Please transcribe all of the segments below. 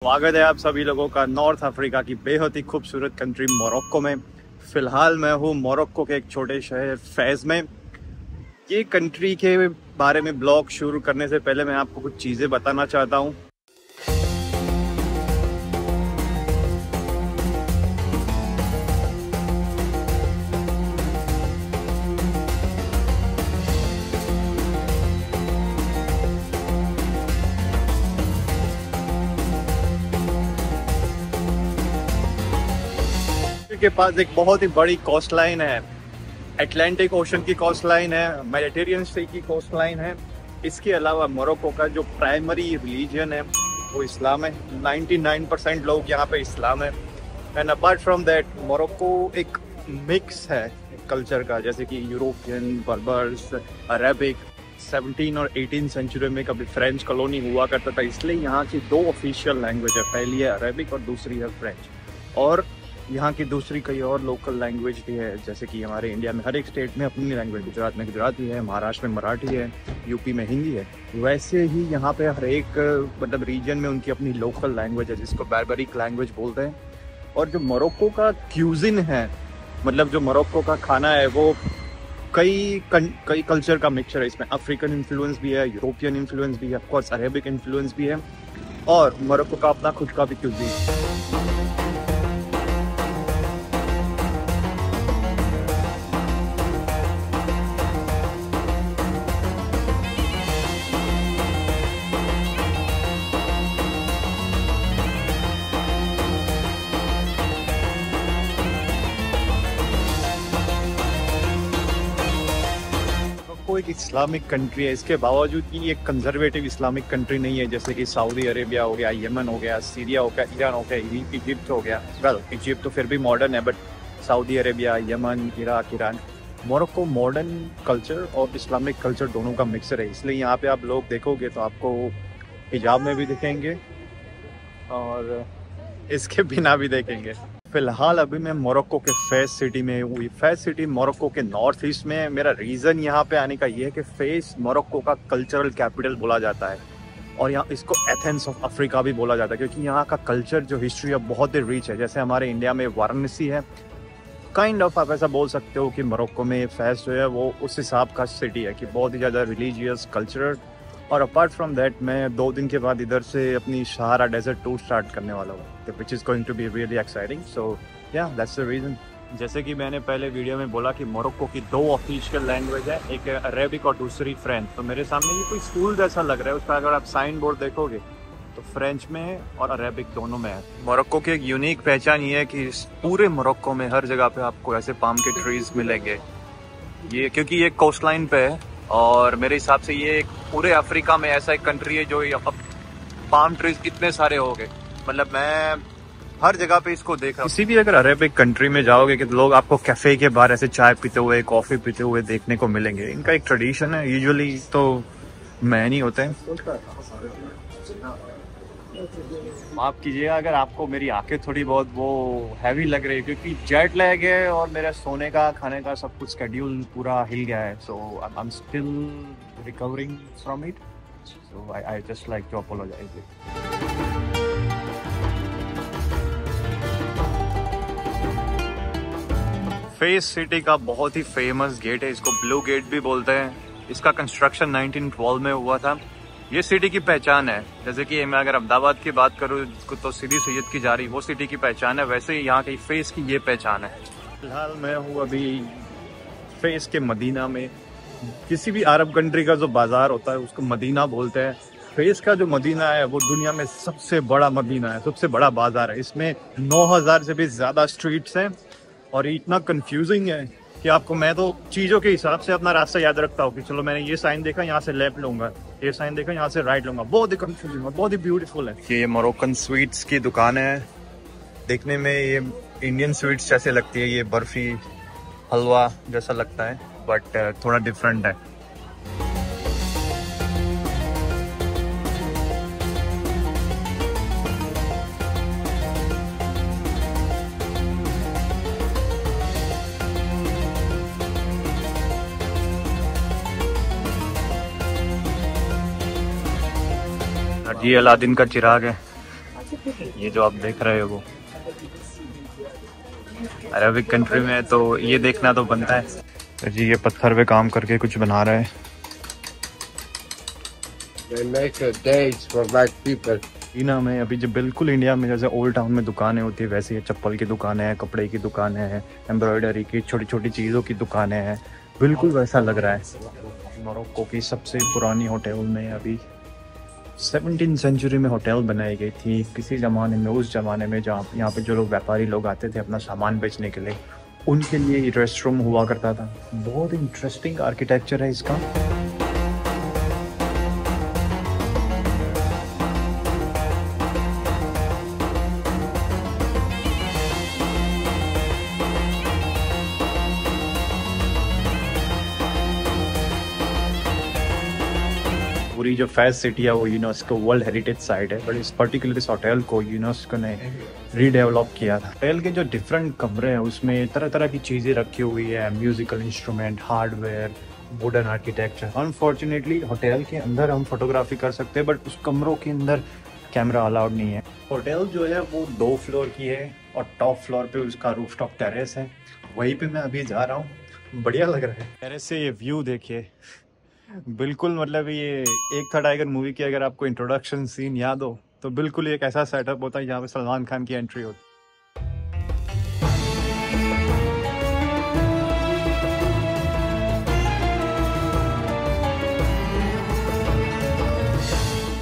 स्वागत है आप सभी लोगों का नॉर्थ अफ्रीका की बेहद ही खूबसूरत कंट्री मोरक्को में। फिलहाल मैं हूँ मोरक्को के एक छोटे शहर फैज़ में। ये कंट्री के बारे में ब्लॉग शुरू करने से पहले मैं आपको कुछ चीज़ें बताना चाहता हूँ। के पास एक बहुत ही बड़ी कोस्ट लाइन है, अटलांटिक ओशन की कोस्ट लाइन है, मेडिटेरियन सी की कोस्ट लाइन है। इसके अलावा मोरक्को का जो प्राइमरी रिलीजन है वो इस्लाम है। 99% लोग यहाँ पे इस्लाम है। And apart from that Morocco एक मिक्स है कल्चर का, जैसे कि यूरोपियन, बर्बर्स, अरेबिक। 17 और 18 सेंचुरी में कभी फ्रेंच कॉलोनी हुआ करता था, इसलिए यहाँ की दो ऑफिशियल लैंग्वेज है, पहली है अरेबिक और दूसरी है फ्रेंच। और यहाँ की दूसरी कई और लोकल लैंग्वेज भी है, जैसे कि हमारे इंडिया में हर एक स्टेट में अपनी लैंग्वेज, गुजरात में गुजराती है, महाराष्ट्र में मराठी है, यूपी में हिंदी है। वैसे ही यहाँ पे हर एक मतलब रीजन में उनकी अपनी लोकल लैंग्वेज है, जिसको बैरबरिक लैंग्वेज बोलते हैं। और जो मोरक्को का क्यूजिन है, मतलब जो मोरक्को का खाना है, वो कई कल्चर का मिक्सचर है। इसमें अफ्रीकन इन्फ्लुएंस भी है, यूरोपियन इन्फ्लुएंस भी है, ऑफकोर्स अरेबिक इन्फ्लुएंस भी है, और मोरक्को का अपना खुद का भी क्यूजिन है। एक इस्लामिक कंट्री है, इसके बावजूद कि ये कंजर्वेटिव इस्लामिक कंट्री नहीं है, जैसे कि सऊदी अरेबिया हो गया, यमन हो गया, सीरिया हो गया, ईरान हो गया, इजिप्ट हो गया। वेल, इजिप्ट तो फिर भी मॉडर्न है, but Saudi Arabia, Yemen, Iraq, Iran, Morocco modern culture और इस्लामिक कल्चर दोनों का मिक्सर है। इसलिए यहाँ पे आप लोग देखोगे तो आपको हिजाब में भी दिखेंगे और इसके बिना भी देखेंगे। फिलहाल अभी मैं मोरक्को के फेस सिटी में हूँ। फेस सिटी मोरक्को के नॉर्थ ईस्ट में है। मेरा रीज़न यहाँ पे आने का ये है कि फेस मोरक्को का कल्चरल कैपिटल बोला जाता है, और यहाँ इसको एथेंस ऑफ अफ्रीका भी बोला जाता है, क्योंकि यहाँ का कल्चर जो हिस्ट्री है बहुत ही रिच है। जैसे हमारे इंडिया में वाराणसी है, काइंड ऑफ आप ऐसा बोल सकते हो कि मोरक्को में फेस जो है वो उस हिसाब का सिटी है कि बहुत ही ज़्यादा रिलीजियस, कल्चरल। और अपार्ट फ्रॉम दैट मैं 2 दिन के बाद इधर से अपनी सहारा डेजर्ट टूर स्टार्ट करने वाला हूँ, which is going to be really exciting. So yeah that's the reason. जैसे कि मैंने पहले वीडियो में बोला कि मोरक्को की 2 ऑफिशियल लैंग्वेज है, एक अरेबिक और दूसरी फ्रेंच। तो मेरे सामने ये कोई स्कूल जैसा लग रहा है, उसका अगर आप साइन बोर्ड देखोगे तो फ्रेंच में और अरेबिक दोनों में है। मोरक्को की एक यूनिक पहचान ये है कि पूरे मोरक्को में हर जगह पे आपको ऐसे पाम के ट्रीज मिलेंगे, ये क्योंकि ये कोस्ट लाइन पे है। और मेरे हिसाब से ये एक पूरे अफ्रीका में ऐसा एक कंट्री है जो पाम ट्रीज इतने सारे हो गए, मतलब मैं हर जगह पे इसको देख रहा हूँ। किसी भी अगर अरेबिक कंट्री में जाओगे कि लोग आपको कैफे के बाहर ऐसे चाय पीते हुए, कॉफी पीते हुए देखने को मिलेंगे। इनका एक ट्रेडिशन है, यूजुअली तो मैन ही होते हैं। माफ कीजिएगा अगर आपको मेरी आंखें थोड़ी बहुत वो हैवी लग रही है, क्योंकि जेट लैग है और मेरा सोने का, खाने का सब कुछ शेड्यूल पूरा हिल गया है। So I am still recovering from it, so I just like to apologise. Face city का बहुत ही फेमस गेट है, इसको ब्लू गेट भी बोलते हैं। इसका कंस्ट्रक्शन 1912 में हुआ था। ये सिटी की पहचान है। जैसे कि मैं अगर अहमदाबाद की बात करूँ तो सीधी सैयद की जा रही, वो सिटी की पहचान है, वैसे ही यहाँ की फेस की ये पहचान है। फिलहाल मैं हूँ अभी फेस के मदीना में। किसी भी अरब कंट्री का जो बाजार होता है उसको मदीना बोलते हैं। फेस का जो मदीना है वो दुनिया में सबसे बड़ा मदीना है, सबसे बड़ा बाजार है। इसमें 9000 से भी ज़्यादा स्ट्रीट्स हैं, और इतना कंफ्यूजिंग है कि आपको, मैं तो चीज़ों के हिसाब से अपना रास्ता याद रखता हूँ कि चलो मैंने ये साइन देखा यहाँ से लेफ्ट लूँगा, ये साइन देखा यहाँ से राइट लूँगा। बहुत ही कंफ्यूजिंग है, बहुत ही ब्यूटीफुल है। ये मोरक्कन स्वीट्स की दुकान है। देखने में ये इंडियन स्वीट्स जैसे लगती है, ये बर्फ़ी हलवा जैसा लगता है, बट थोड़ा डिफरेंट है। ये अलादीन का चिराग है। ये जो आप देख रहे हो वो अरबिक कंट्री में, तो ये देखना तो बनता है। तो जी ये पत्थर पे काम करके कुछ बना रहा है। मदीना में अभी जो बिल्कुल इंडिया में जैसे ओल्ड टाउन में दुकानें होती है, वैसे ये चप्पल की दुकानें हैं, कपड़े की दुकानें हैं, एम्ब्रॉयडरी की छोटी छोटी चीज़ों की दुकानें हैं, बिल्कुल वैसा लग रहा है। मोरक्को की सबसे पुरानी होटल में अभी 17वीं सेंचुरी में होटल बनाई गई थी किसी ज़माने में, उस ज़माने में जहाँ यहाँ पे जो लोग व्यापारी लोग आते थे अपना सामान बेचने के लिए, उनके लिए रेस्ट रूम हुआ करता था। बहुत इंटरेस्टिंग आर्किटेक्चर है इसका। पूरी जो फैज सिटी है वो यूनेस्को वर्ल्ड हेरिटेज साइट है, बट इस पर्टिकुलर इस होटल को यूनेस्को ने रीडेवलप किया था। होटल के जो डिफरेंट कमरे हैं उसमें तरह तरह की चीज़ें रखी हुई है, musical instrument, hardware, modern architecture. Unfortunately hotel के अंदर हम फोटोग्राफी कर सकते हैं, बट उस कमरों के अंदर कैमरा अलाउड नहीं है। होटल जो है वो 2 फ्लोर की है और टॉप फ्लोर पे उसका रूफटॉप टेरेस है, वहीं पे मैं अभी जा रहा हूँ। बढ़िया लग रहा है टेरेस से ये व्यू देखिए, बिल्कुल मतलब ये एक था टाइगर मूवी की अगर आपको इंट्रोडक्शन सीन याद हो तो बिल्कुल एक ऐसा सेटअप होता है जहाँ पे सलमान खान की एंट्री होती।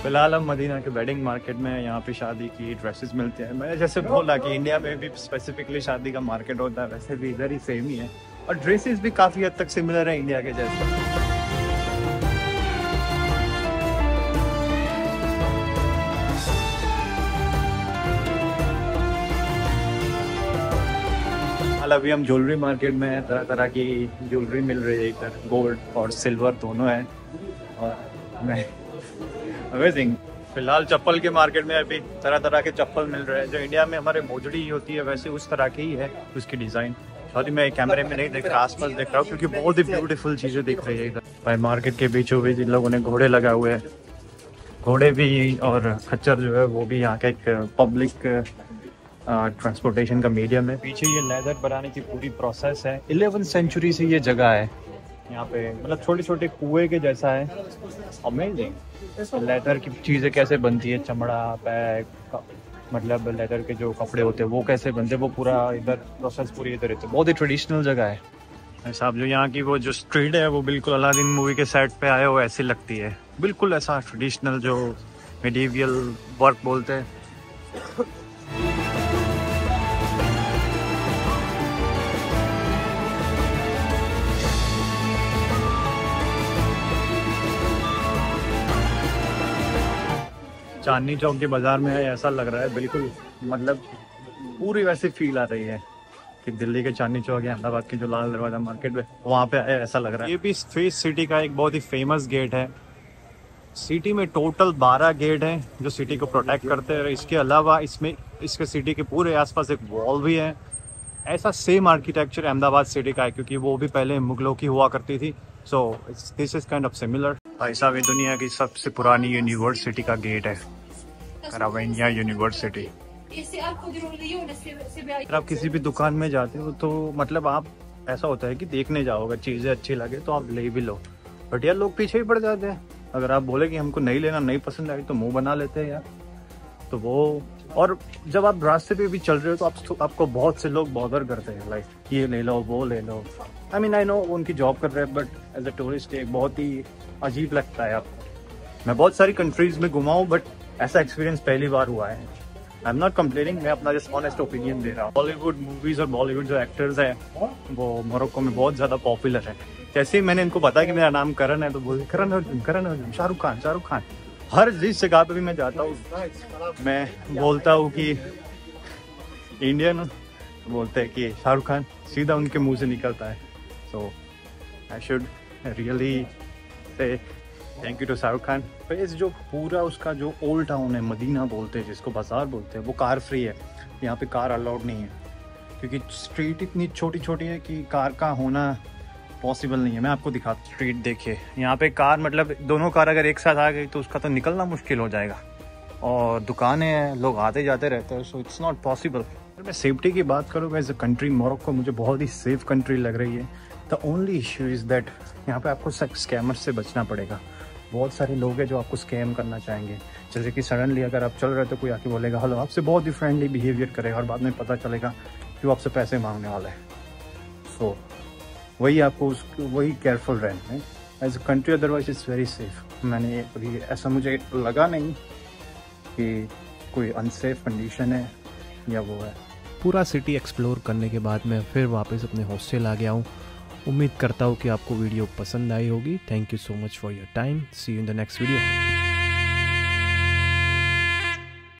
फिलहाल हम मदीना के वेडिंग मार्केट में, यहाँ पे शादी की ड्रेसेस मिलते हैं। मैंने जैसे बोला कि इंडिया में भी स्पेसिफिकली शादी का मार्केट होता है, वैसे भी इधर ही सेम ही है और ड्रेसेस भी काफ़ी हद तक सिमिलर है इंडिया के जैसे। अभी हम ज्वेलरी मार्केट में हैं, तरह तरह की ज्वेलरी मिल रही है इधर, गोल्ड और सिल्वर दोनों है और मैं अमेजिंग। फिलहाल चप्पल के मार्केट में अभी तरह तरह के चप्पल मिल रहे हैं, जो इंडिया में हमारे मोजड़ी होती है वैसे उस तरह की ही है उसकी डिज़ाइन। सॉरी मैं कैमरे में नहीं देख रहा, आसपास देख रहा हूँ क्योंकि बहुत ही ब्यूटीफुल चीज़ें दिख रही है इधर। भाई मार्केट के बीचों बीच इन लोगों ने घोड़े लगाए हुए हैं, घोड़े भी और खच्चर जो है वो भी यहाँ का एक पब्लिक ट्रांसपोर्टेशन का मीडियम है। पीछे ये लेदर बनाने की पूरी प्रोसेस है, 11वीं सेंचुरी से ये जगह है यहाँ पे, मतलब छोटे छोटे कुएं के जैसा है। अमेजिंग लेदर की चीज़ें कैसे बनती है, चमड़ा, बैग, मतलब लेदर के जो कपड़े होते हैं वो कैसे बनते हैं, वो पूरा इधर प्रोसेस पूरी इधर है। तो बहुत ही ट्रेडिशनल जगह है साहब। जो यहाँ की वो जो स्ट्रीट है वो बिल्कुल अलादीन मूवी के सेट पे आए हो ऐसी लगती है, बिल्कुल ऐसा ट्रेडिशनल जो मेडिवियल वर्क बोलते हैं। चांदनी चौक के बाजार में है, ऐसा लग रहा है बिल्कुल, मतलब पूरी वैसी फील आ रही है कि दिल्ली के चांदनी चौक या अहमदाबाद के जो लाल दरवाजा मार्केट है वहाँ पे है, ऐसा लग रहा है। ये भी फेस सिटी का एक बहुत ही फेमस गेट है। सिटी में टोटल 12 गेट हैं जो सिटी को प्रोटेक्ट करते हैं। इसके अलावा इसमें इसके सिटी के पूरे आसपास एक वॉल भी है। ऐसा सेम आर्किटेक्चर अहमदाबाद सिटी का है क्योंकि वो भी पहले मुगलों की हुआ करती थी। So this is kind of similar. भाई साहब ये दुनिया की सबसे पुरानी यूनिवर्सिटी का गेट है, करावेनिया यूनिवर्सिटी। अगर आप किसी भी दुकान में जाते हो तो मतलब आप ऐसा होता है कि देखने जाओगे, चीज़ें अच्छी लगे तो आप ले भी लो, बट यार लोग पीछे ही पड़ जाते हैं। अगर आप बोले कि हमको नहीं लेना, नहीं पसंद आई तो मुंह बना लेते हैं यार। तो वो, और जब आप रास्ते पे भी चल रहे हो तो आपको बहुत से लोग बॉदर करते हैं, लाइक ये ले लो वो ले लो। आई मीन आई नो उनकी जॉब कर रहे हैं, बट एज अ टूरिस्ट एक बहुत ही अजीब लगता है आपको। मैं बहुत सारी कंट्रीज में घुमा हूँ बट ऐसा एक्सपीरियंस पहली बार हुआ है। आई एम नॉट कंप्लेनिंग, मैं अपना जस्ट ऑनेस्ट ओपिनियन दे रहा हूँ। बॉलीवुड मूवीज और बॉलीवुड जो एक्टर्स हैं वो मोरक्को में बहुत ज़्यादा पॉपुलर है। जैसे ही मैंने इनको बताया कि मेरा नाम करण है तो बोले करण अर्जुन, शाहरुख खान। हर जिस जगह पे भी मैं जाता हूँ मैं बोलता हूँ कि इंडियन, बोलते हैं कि शाहरुख खान, सीधा उनके मुंह से निकलता है। So I should really say thank you to Shahrukh Khan. फिर जो पूरा उसका जो ओल्ड टाउन है, मदीना बोलते हैं जिसको बाजार बोलते हैं, वो कार फ्री है। यहाँ पे कार अलाउड नहीं है क्योंकि स्ट्रीट इतनी छोटी छोटी है कि कार का होना पॉसिबल नहीं है। मैं आपको दिखाता, स्ट्रीट देखिए, यहाँ पे कार मतलब दोनों कार अगर एक साथ आ गई तो उसका तो निकलना मुश्किल हो जाएगा। और दुकानें हैं, लोग आते जाते रहते हैं, सो इट्स नॉट पॉसिबल। अगर मैं सेफ्टी की बात करूँ एज अ कंट्री, मोरक्को मुझे बहुत ही सेफ कंट्री लग रही है। The only issue is that यहाँ पे आपको स्कैमर से बचना पड़ेगा। बहुत सारे लोग हैं जो आपको स्कैम करना चाहेंगे, जैसे कि सडनली अगर आप चल रहे तो कोई आके बोलेगा हेलो, आपसे बहुत ही फ्रेंडली बिहेवियर करेगा और बाद में पता चलेगा कि वो आपसे पैसे मांगने वाला है। सो वही आपको वही केयरफुल रहना है as a country, otherwise it's very safe. मैंने अभी ऐसा मुझे लगा नहीं कि कोई अनसेफ कंडीशन है या वो है। पूरा सिटी एक्सप्लोर करने के बाद मैं फिर वापस अपने हॉस्टल आ गया हूँ। उम्मीद करता हूँ कि आपको वीडियो पसंद आई होगी। Thank you so much for your time. See you in the next video.